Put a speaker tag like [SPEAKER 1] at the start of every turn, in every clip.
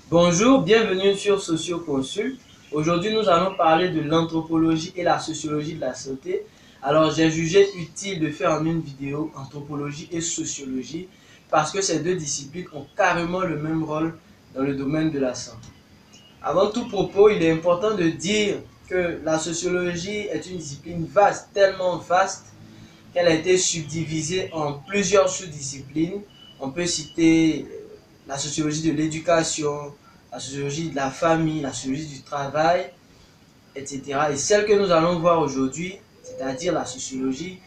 [SPEAKER 1] Bonjour, bienvenue sur SocioConsult. Aujourd'hui, nous allons parler de l'anthropologie et la sociologie de la santé. Alors, j'ai jugé utile de faire en une vidéo anthropologie et sociologie parce que ces deux disciplines ont carrément le même rôle dans le domaine de la santé. Avant tout propos, il est important de dire que la sociologie est une discipline vaste, tellement vaste qu'elle a été subdivisée en plusieurs sous-disciplines. On peut citer la sociologie de l'éducation, la sociologie de la famille, la sociologie du travail, etc. Et celle que nous allons voir aujourd'hui, c'est-à-dire la sociologie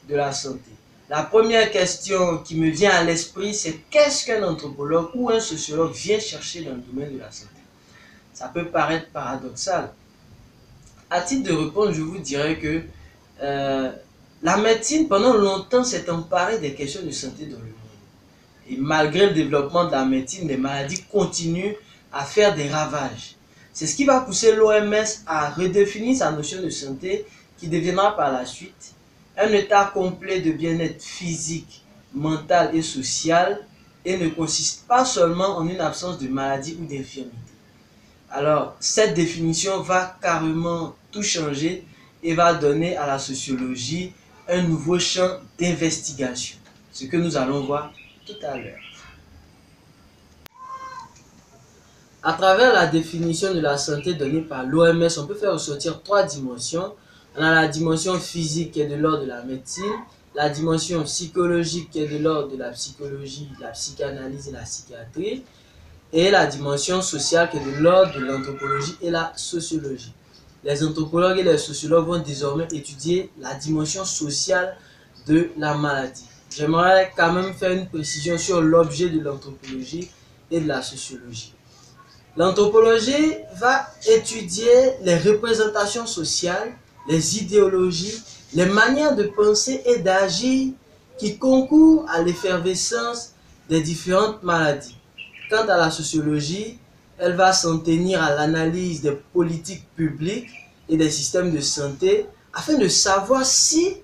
[SPEAKER 1] de la santé. La première question qui me vient à l'esprit, c'est qu'est-ce qu'un anthropologue ou un sociologue vient chercher dans le domaine de la santé? Ça peut paraître paradoxal. À titre de réponse, je vous dirais que euh, la médecine, pendant longtemps, s'est emparée des questions de santé dans le monde. Et malgré le développement de la médecine, les maladies continuent à faire des ravages. C'est ce qui va pousser l'OMS à redéfinir sa notion de santé qui deviendra par la suite un état complet de bien-être physique, mental et social et ne consiste pas seulement en une absence de maladie ou d'infirmité. Alors, cette définition va carrément tout changer et va donner à la sociologie un nouveau champ d'investigation, ce que nous allons voir tout à l'heure. À travers la définition de la santé donnée par l'OMS, on peut faire ressortir trois dimensions. On a la dimension physique qui est de l'ordre de la médecine, la dimension psychologique qui est de l'ordre de la psychologie, la psychanalyse et la psychiatrie, et la dimension sociale qui est de l'ordre de l'anthropologie et la sociologie. Les anthropologues et les sociologues vont désormais étudier la dimension sociale de la maladie. J'aimerais quand même faire une précision sur l'objet de l'anthropologie et de la sociologie. L'anthropologie va étudier les représentations sociales, les idéologies, les manières de penser et d'agir qui concourent à l'effervescence des différentes maladies. Quant à la sociologie, elle va s'en tenir à l'analyse des politiques publiques et des systèmes de santé afin de savoir si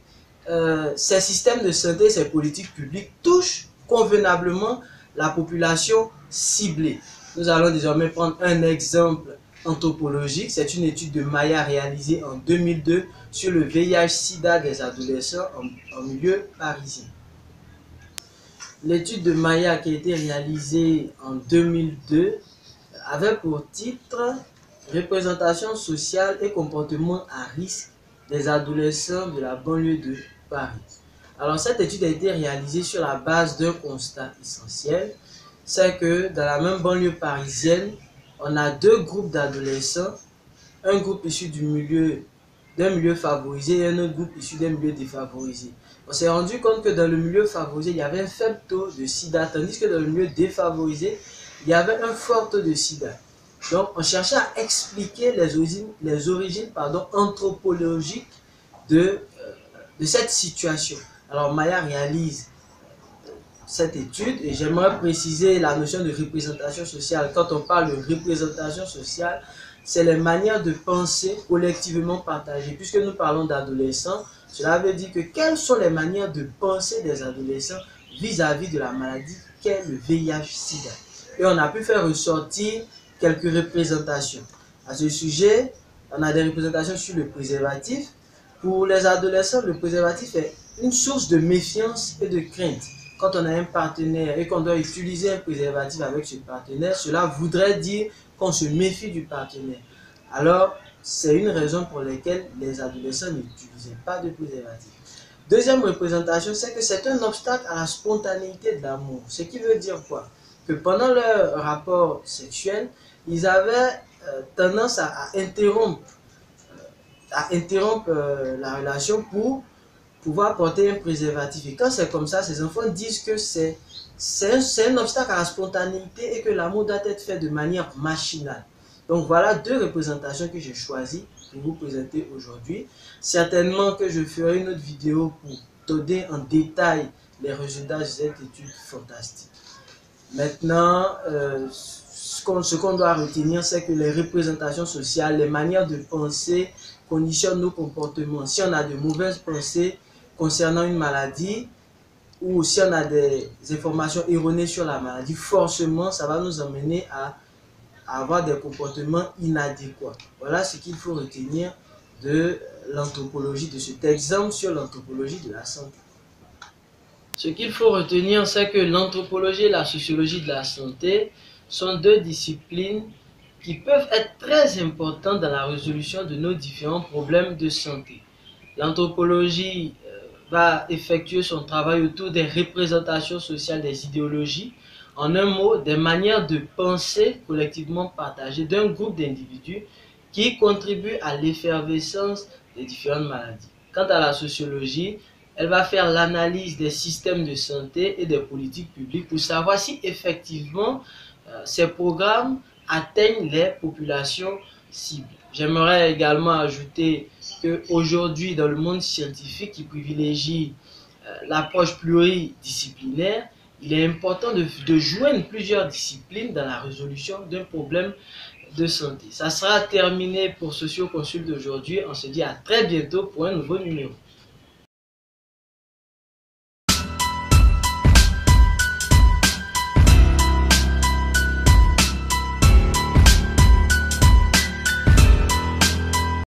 [SPEAKER 1] ces systèmes de santé et ces politiques publiques touchent convenablement la population ciblée. Nous allons désormais prendre un exemple anthropologique. C'est une étude de Maya réalisée en 2002 sur le VIH-Sida des adolescents en milieu parisien. L'étude de Maya qui a été réalisée en 2002 avait pour titre Représentation sociale et comportement à risque des adolescents de la banlieue de Paris. Alors cette étude a été réalisée sur la base d'un constat essentiel, c'est que dans la même banlieue parisienne, on a deux groupes d'adolescents, un groupe issu d'un milieu favorisé et un autre groupe issu d'un milieu défavorisé. On s'est rendu compte que dans le milieu favorisé, il y avait un faible taux de sida, tandis que dans le milieu défavorisé, il y avait un fort taux de sida. Donc, on cherchait à expliquer les origines anthropologiques de cette situation. Alors, Maya réalise cette étude et j'aimerais préciser la notion de représentation sociale. Quand on parle de représentation sociale, c'est les manières de penser collectivement partagées. Puisque nous parlons d'adolescents, cela veut dire que quelles sont les manières de penser des adolescents vis-à-vis de la maladie qu'est le VIH-Sida. Et on a pu faire ressortir quelques représentations. À ce sujet, on a des représentations sur le préservatif. Pour les adolescents, le préservatif est une source de méfiance et de crainte. Quand on a un partenaire et qu'on doit utiliser un préservatif avec ce partenaire, cela voudrait dire qu'on se méfie du partenaire. Alors, c'est une raison pour laquelle les adolescents n'utilisaient pas de préservatif. Deuxième représentation, c'est que c'est un obstacle à la spontanéité de l'amour. Ce qui veut dire quoi? Que pendant leur rapport sexuel, ils avaient tendance à interrompre la relation pour pouvoir porter un préservatif. Et quand c'est comme ça, ces enfants disent que c'est un obstacle à la spontanéité et que l'amour doit être fait de manière machinale. Donc voilà deux représentations que j'ai choisies pour vous présenter aujourd'hui. Certainement que je ferai une autre vidéo pour donner en détail les résultats de cette étude fantastique. Maintenant, ce qu'on doit retenir, c'est que les représentations sociales, les manières de penser conditionnent nos comportements. Si on a de mauvaises pensées concernant une maladie, ou si on a des informations erronées sur la maladie, forcément, ça va nous amener à à avoir des comportements inadéquats. Voilà ce qu'il faut retenir de l'anthropologie, de cet exemple sur l'anthropologie de la santé. Ce qu'il faut retenir, c'est que l'anthropologie et la sociologie de la santé sont deux disciplines qui peuvent être très importantes dans la résolution de nos différents problèmes de santé. L'anthropologie va effectuer son travail autour des représentations sociales des idéologies, en un mot, des manières de penser collectivement partagées d'un groupe d'individus qui contribuent à l'effervescence des différentes maladies. Quant à la sociologie, elle va faire l'analyse des systèmes de santé et des politiques publiques pour savoir si effectivement ces programmes atteignent les populations cibles. J'aimerais également ajouter qu'aujourd'hui, dans le monde scientifique qui privilégie l'approche pluridisciplinaire, il est important de joindre plusieurs disciplines dans la résolution d'un problème de santé. Ça sera terminé pour Socioconsult d'aujourd'hui. On se dit à très bientôt pour un nouveau numéro.